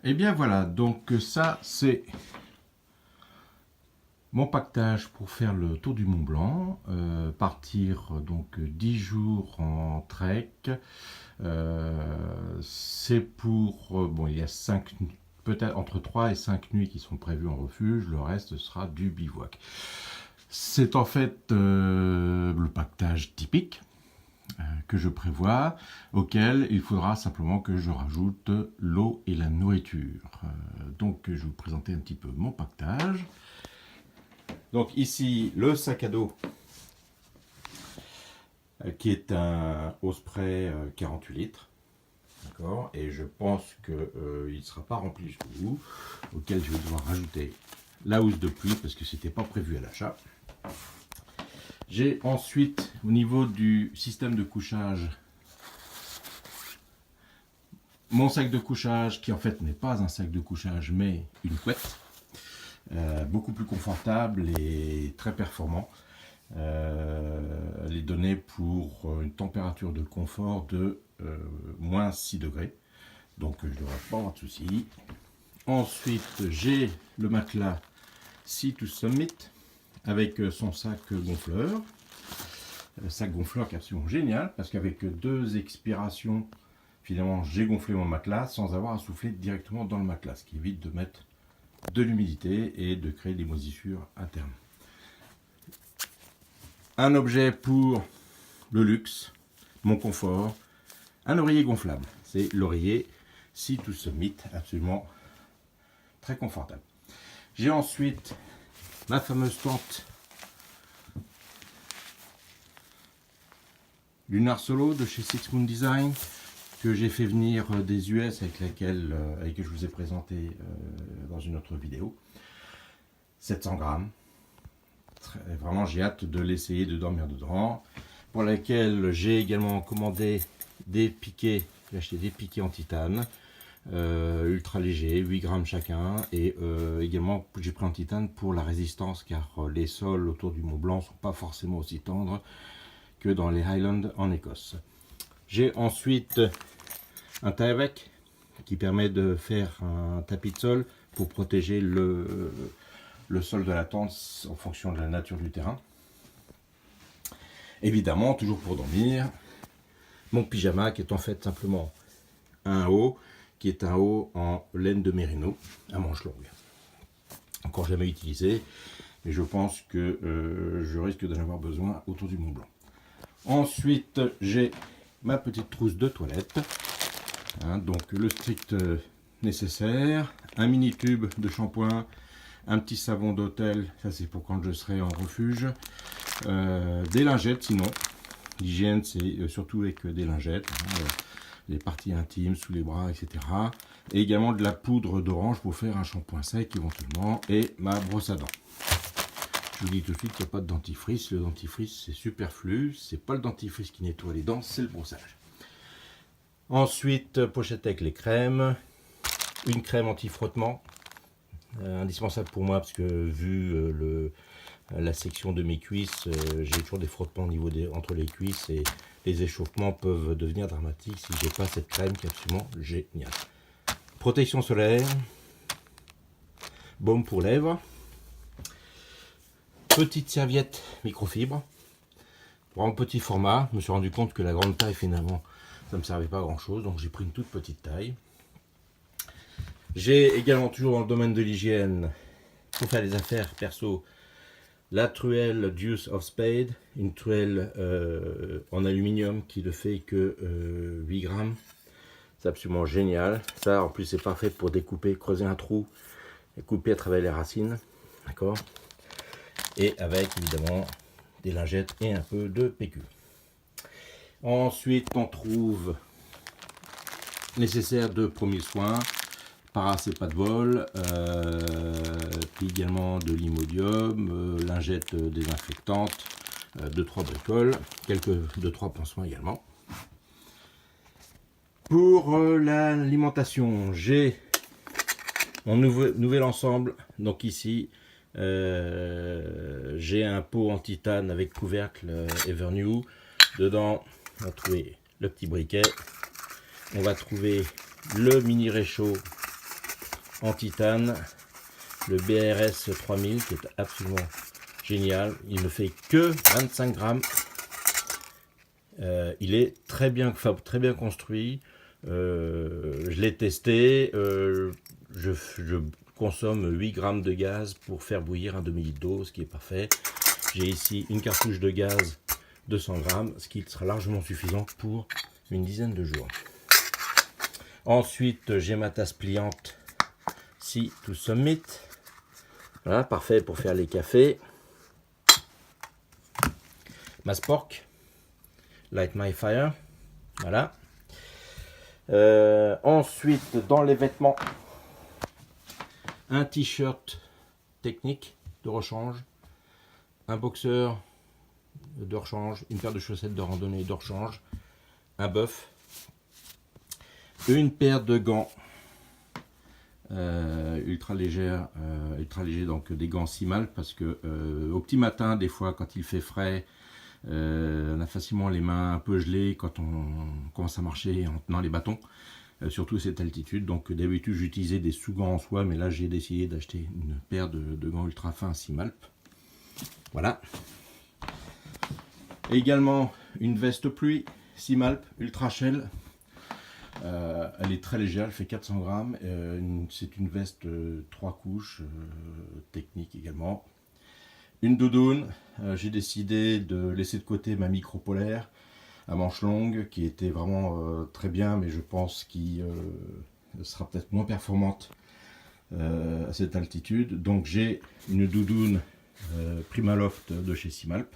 Et bien voilà, donc ça c'est mon pactage pour faire le tour du Mont Blanc, partir donc 10 jours en trek. C'est pour, bon il y a 5, peut-être entre 3 et 5 nuits qui sont prévues en refuge, le reste sera du bivouac. C'est en fait le pactage typique que je prévois, auquel il faudra simplement que je rajoute l'eau et la nourriture. Donc je vais vous présenter un petit peu mon pactage. Donc ici le sac à dos qui est un Osprey 48 litres. D'accord. Et je pense qu'il ne sera pas rempli jusqu'au bout, auquel je vais devoir rajouter la housse de pluie parce que c'était pas prévu à l'achat. J'ai ensuite, au niveau du système de couchage, mon sac de couchage qui en fait n'est pas un sac de couchage mais une couette, beaucoup plus confortable et très performant. Elle est donnée pour une température de confort de moins 6 degrés, donc je ne devrais pas avoir de soucis. Ensuite j'ai le matelas Sea to Summit avec son sac gonfleur. Sac gonfleur qui est absolument génial parce qu'avec 2 expirations, finalement j'ai gonflé mon matelas sans avoir à souffler directement dans le matelas, ce qui évite de mettre de l'humidité et de créer des moisissures internes. Un objet pour le luxe, mon confort, un oreiller gonflable. C'est l'oreiller Sea to Summit, absolument très confortable. J'ai ensuite ma fameuse tente Lunar Solo de chez Six Moon Design que j'ai fait venir des US avec laquelle je vous ai présenté dans une autre vidéo. 700 grammes. Vraiment, j'ai hâte de l'essayer de dormir dedans. Pour laquelle j'ai également commandé des piquets. J'ai acheté des piquets en titane. Ultra léger, 8 grammes chacun, et également j'ai pris en titane pour la résistance car les sols autour du Mont Blanc ne sont pas forcément aussi tendres que dans les Highlands en Écosse. J'ai ensuite un tie-back qui permet de faire un tapis de sol pour protéger le sol de la tente en fonction de la nature du terrain. Évidemment, toujours pour dormir, mon pyjama qui est en fait simplement un haut, qui est un haut en laine de mérino à manches longues. Encore jamais utilisé, mais je pense que je risque d'en avoir besoin autour du Mont Blanc. Ensuite, j'ai ma petite trousse de toilette, donc le strict nécessaire, un mini tube de shampoing, un petit savon d'hôtel, ça c'est pour quand je serai en refuge, des lingettes sinon. L'hygiène c'est surtout avec des lingettes, les parties intimes, sous les bras, etc. Et également de la poudre d'orange pour faire un shampoing sec éventuellement, et ma brosse à dents. Je vous dis tout de suite qu'il n'y a pas de dentifrice, le dentifrice c'est superflu, c'est pas le dentifrice qui nettoie les dents, c'est le brossage. Ensuite, pochette avec les crèmes, une crème anti-frottement, indispensable pour moi parce que vu la section de mes cuisses, j'ai toujours des frottements au niveau entre les cuisses et les échauffements peuvent devenir dramatiques si j'ai pas cette crème qui est absolument géniale. Protection solaire, baume pour lèvres, petite serviette microfibre, vraiment petit format. Je me suis rendu compte que la grande taille finalement ça ne me servait pas à grand chose, donc j'ai pris une toute petite taille. J'ai également toujours dans le domaine de l'hygiène, pour faire les affaires perso, la truelle Deuce of Spade, une truelle en aluminium qui ne fait que 8 grammes. C'est absolument génial. Ça en plus c'est parfait pour découper, creuser un trou et couper à travers les racines. D'accord. Et avec évidemment des lingettes et un peu de PQ. Ensuite on trouve nécessaire de premiers soins, paracétamol, puis également de l'imodium, lingettes désinfectantes, 2-3 bricoles, 2-3 pansements également. Pour l'alimentation, j'ai mon nouvel ensemble. Donc ici, j'ai un pot en titane avec couvercle Evernew. Dedans, on va trouver le petit briquet. On va trouver le mini réchaud en titane, le BRS 3000 qui est absolument génial. Il ne fait que 25 grammes. Il est très bien construit. Je l'ai testé. Je consomme 8 grammes de gaz pour faire bouillir un demi-litre d'eau, ce qui est parfait. J'ai ici une cartouche de gaz 200 grammes, ce qui sera largement suffisant pour une dizaine de jours. Ensuite, j'ai ma tasse pliante Sea to Summit. Voilà, parfait pour faire les cafés. Ma Spork Light My Fire. Voilà. Ensuite, dans les vêtements, un t-shirt technique de rechange, un boxeur de rechange, une paire de chaussettes de randonnée de rechange, un buff, une paire de gants ultra légers, donc des gants Simal, parce que au petit matin, des fois, quand il fait frais, on a facilement les mains un peu gelées quand on commence à marcher en tenant les bâtons, surtout à cette altitude. Donc d'habitude j'utilisais des sous-gants en soie, mais là j'ai décidé d'acheter une paire de gants ultra fins Simalp. Voilà. Et également une veste pluie Simalp Ultra Shell. Elle est très légère, elle fait 400 grammes. C'est une veste 3 couches, technique également. Une doudoune, j'ai décidé de laisser de côté ma micro polaire à manches longues qui était vraiment très bien, mais je pense qu'elle sera peut-être moins performante à cette altitude. Donc j'ai une doudoune Primaloft de chez Simalp.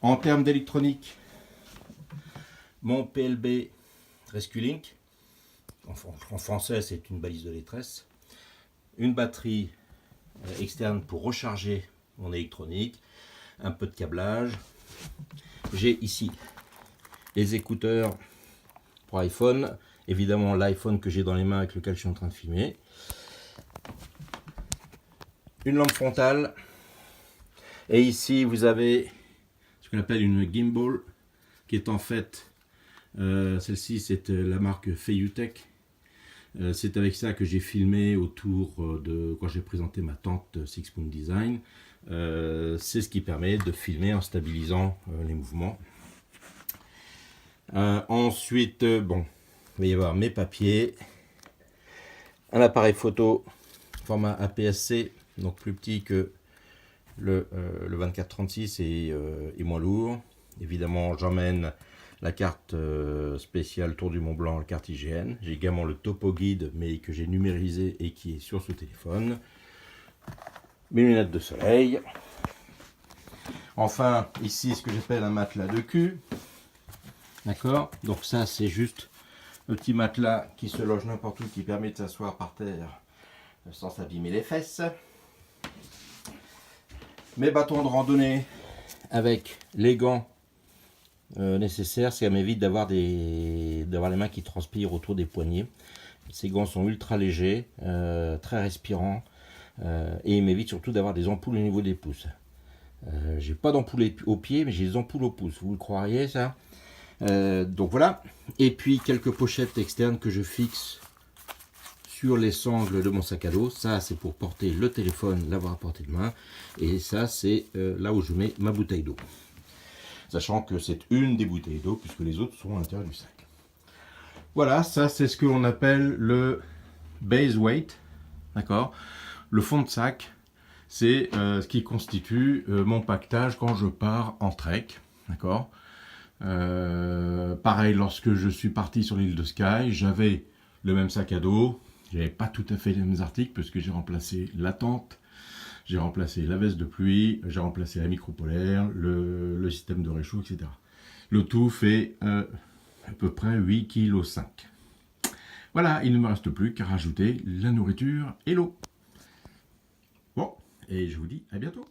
En termes d'électronique, mon PLB Rescue Link, en français c'est une balise de détresse, une batterie externe pour recharger mon électronique, un peu de câblage. J'ai ici les écouteurs pour iPhone, évidemment l'iPhone que j'ai dans les mains avec lequel je suis en train de filmer, une lampe frontale, et ici vous avez ce qu'on appelle une gimbal, qui est en fait, celle-ci c'est la marque Feiyutech. C'est avec ça que j'ai filmé autour de quand j'ai présenté ma tente Six Spoon Design. C'est ce qui permet de filmer en stabilisant les mouvements. Ensuite, bon, il va y avoir mes papiers, un appareil photo format APS-C, donc plus petit que le 24-36 et moins lourd. Évidemment, j'emmène la carte spéciale Tour du Mont Blanc, la carte IGN. J'ai également le topo guide, mais que j'ai numérisé et qui est sur ce téléphone. Mes lunettes de soleil. Enfin, ici, ce que j'appelle un matelas de cul. D'accord? Donc ça, c'est juste le petit matelas qui se loge n'importe où, qui permet de s'asseoir par terre sans s'abîmer les fesses. Mes bâtons de randonnée avec les gants nécessaire, ça m'évite d'avoir les mains qui transpirent autour des poignets. Ces gants sont ultra légers, très respirants, et ils m'évitent surtout d'avoir des ampoules au niveau des pouces. J'ai pas d'ampoules au pied, mais j'ai des ampoules au pouce, vous le croiriez ça? Donc voilà, et puis quelques pochettes externes que je fixe sur les sangles de mon sac à dos. Ça c'est pour porter le téléphone, l'avoir à portée de main, et ça c'est là où je mets ma bouteille d'eau. Sachant que c'est une des bouteilles d'eau, puisque les autres sont à l'intérieur du sac. Voilà, ça c'est ce que l'on appelle le base weight, d'accord. Le fond de sac, c'est ce qui constitue mon pactage quand je pars en trek, d'accord. Pareil, lorsque je suis parti sur l'île de Skye, j'avais le même sac à dos, j'avais pas tout à fait les mêmes articles, parce que j'ai remplacé la tente, j'ai remplacé la veste de pluie, j'ai remplacé la micro polaire, le système de réchaud, etc. Le tout fait à peu près 8,5 kg. Voilà, il ne me reste plus qu'à rajouter la nourriture et l'eau. Bon, et je vous dis à bientôt.